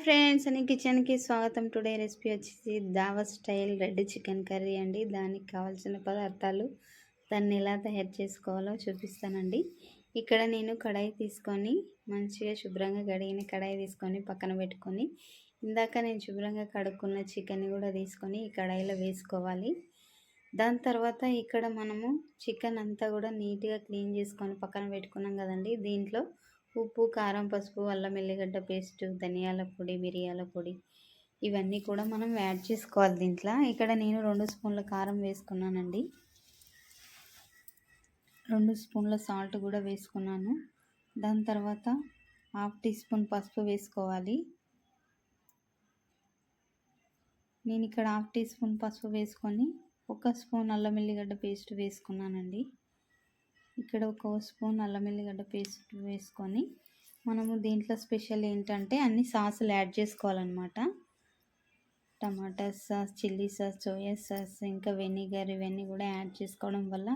Friends, అని కిచెన్కి స్వాగతం. టుడే రెసిపీ వచ్చేసి దావా స్టైల్ రెడ్ చికెన్ కర్రీ అండి. దానికి కావాల్సిన పదార్థాలు, దాన్ని ఎలా తయారు చేసుకోవాలో చూపిస్తానండి. ఇక్కడ నేను కడాయి తీసుకొని మంచిగా శుభ్రంగా కడిగిన కడాయి తీసుకొని పక్కన పెట్టుకొని, ఇందాక నేను శుభ్రంగా కడుక్కున్న చికెన్ కూడా తీసుకొని ఈ కడాయిలో వేసుకోవాలి. దాని తర్వాత ఇక్కడ మనము చికెన్ అంతా కూడా నీట్గా క్లీన్ చేసుకొని పక్కన పెట్టుకున్నాం కదండి. దీంట్లో ఉప్పు, కారం, పసుపు, అల్లం ఎల్లిగడ్డ పేస్టు, ధనియాల పొడి, మిరియాల పొడి ఇవన్నీ కూడా మనం యాడ్ చేసుకోవాలి దీంట్లో. ఇక్కడ నేను 2 స్పూన్ల కారం వేసుకున్నానండి. 2 స్పూన్ల సాల్ట్ కూడా వేసుకున్నాను. దాని తర్వాత 1/2 టీ స్పూన్ పసుపు వేసుకోవాలి. నేను ఇక్కడ 1/2 టీ స్పూన్ పసుపు వేసుకొని 1 స్పూన్ అల్లం ఎల్లిగడ్డ పేస్ట్ వేసుకున్నానండి. ఇక్కడ 1 స్పూన్ అల్లం ఎల్లిగడ్డ పేస్ట్ వేసుకొని మనము దీంట్లో స్పెషల్ ఏంటంటే అన్ని సాసులు యాడ్ చేసుకోవాలన్నమాట. టమాటా sauce, chilli sauce, soya sauce, ఇంకా వెనిగర్ ఇవన్నీ కూడా యాడ్ చేసుకోవడం వల్ల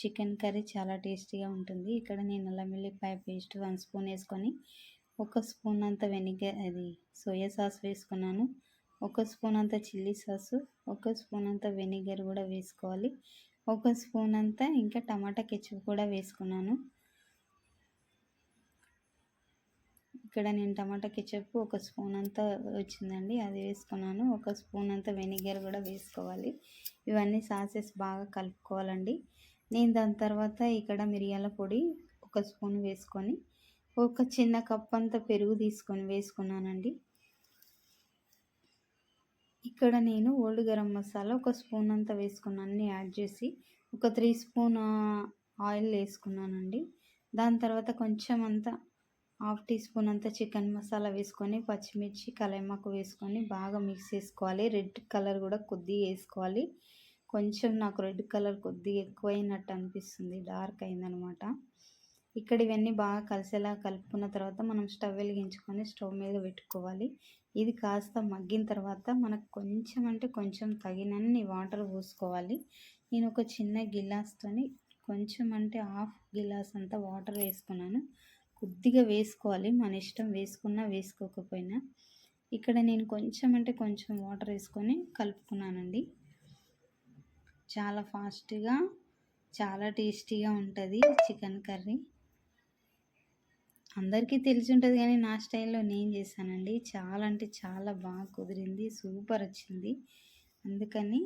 చికెన్ కర్రీ చాలా టేస్టీగా ఉంటుంది. ఇక్కడ నేను అల్లం వెల్లిపాయ పేస్ట్ 1 స్పూన్ వేసుకొని 1 స్పూన్ అంత వెనిగర్ సోయా సాస్ వేసుకున్నాను. 1 స్పూన్ అంత చిల్లీ సాసు, 1 స్పూన్ అంత వెనిగర్ కూడా వేసుకోవాలి. 1 స్పూన్ అంతా ఇంకా టమాటా కెచప్ కూడా వేసుకున్నాను. ఇక్కడ నేను టమాటా కెచప్ 1 స్పూన్ అంతా వచ్చిందండి, అది వేసుకున్నాను. 1 స్పూన్ అంత వెనిగర్ కూడా వేసుకోవాలి. ఇవన్నీ సాసెస్ బాగా కలుపుకోవాలండి. నేను దాని తర్వాత ఇక్కడ మిరియాల పొడి 1 స్పూన్ వేసుకొని ఒక చిన్న కప్ అంత పెరుగు తీసుకొని వేసుకున్నానండి. ఇక్కడ నేను ఓల్డ్ గరం మసాలా 1 స్పూన్ అంత వేసుకున్నాను, అన్నీ యాడ్ చేసి. ఒక 3 స్పూన్ ఆయిల్ వేసుకున్నానండి. దాని తర్వాత కొంచెం అంతా 1/2 టీ స్పూన్ అంత చికెన్ మసాలా వేసుకొని పచ్చిమిర్చి, కలైమాకు వేసుకొని బాగా మిక్స్ చేసుకోవాలి. రెడ్ కలర్ కూడా కొద్దిగా వేసుకోవాలి. కొంచెం నాకు రెడ్ కలర్ కొద్దిగా ఎక్కువైనట్టు అనిపిస్తుంది, డార్క్ అయిందనమాట. ఇక్కడ ఇవన్నీ బాగా కలిసేలా కలుపుకున్న తర్వాత మనం స్టవ్ వెలిగించుకొని స్టవ్ మీద పెట్టుకోవాలి. ఇది కాస్త మగ్గిన తర్వాత మనకు కొంచెం అంటే కొంచెం తగినన్ని వాటర్ పోసుకోవాలి. నేను ఒక చిన్న గిలాస్తోని కొంచెం అంటే 1/2 గిలాస్ అంత వాటర్ వేసుకున్నాను. కొద్దిగా వేసుకోవాలి, మన ఇష్టం, వేసుకున్నా వేసుకోకపోయినా. ఇక్కడ నేను కొంచెం అంటే కొంచెం వాటర్ వేసుకొని కలుపుకున్నానండి. చాలా ఫాస్ట్గా చాలా టేస్టీగా ఉంటుంది చికెన్ కర్రీ. అందరికీ తెలిసి ఉంటుంది కానీ నా స్టైల్లో నేను చేశానండి. చాలా అంటే చాలా బాగా కుదిరింది, సూపర్ వచ్చింది. అందుకని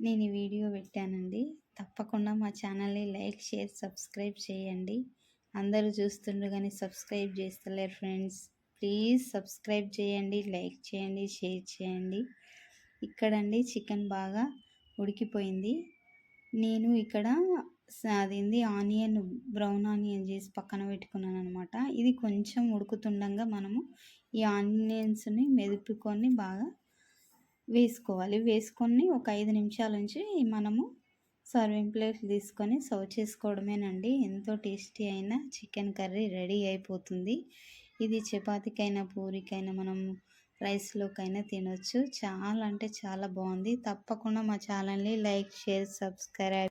నేను ఈ వీడియో పెట్టానండి. తప్పకుండా మా ఛానల్ని లైక్, షేర్, సబ్స్క్రైబ్ చేయండి. అందరూ చూస్తుండ్రు కానీ సబ్స్క్రైబ్ చేస్తలేరు ఫ్రెండ్స్. ప్లీజ్ సబ్స్క్రైబ్ చేయండి, లైక్ చేయండి, షేర్ చేయండి. ఇక్కడండి చికెన్ బాగా ఉడికిపోయింది. నేను ఇక్కడ అదేంది బ్రౌన్ ఆనియన్ చేసి పక్కన పెట్టుకున్నాను అనమాట. ఇది కొంచెం ఉడుకుతుండగా మనము ఈ ఆనియన్స్ని మెదుపుకొని బాగా వేసుకోవాలి. వేసుకొని ఒక 5 నిమిషాల నుంచి మనము సర్వింగ్ ప్లేట్ తీసుకొని సర్వ్ చేసుకోవడమేనండి. ఎంతో టేస్టీ అయిన చికెన్ కర్రీ రెడీ అయిపోతుంది. ఇది చపాతీకైనా, పూరికైనా, మనం రైస్లోకైనా తినొచ్చు. చాలా అంటే చాలా బాగుంది. తప్పకుండా మా ఛానల్ని లైక్, షేర్, సబ్స్క్రైబ్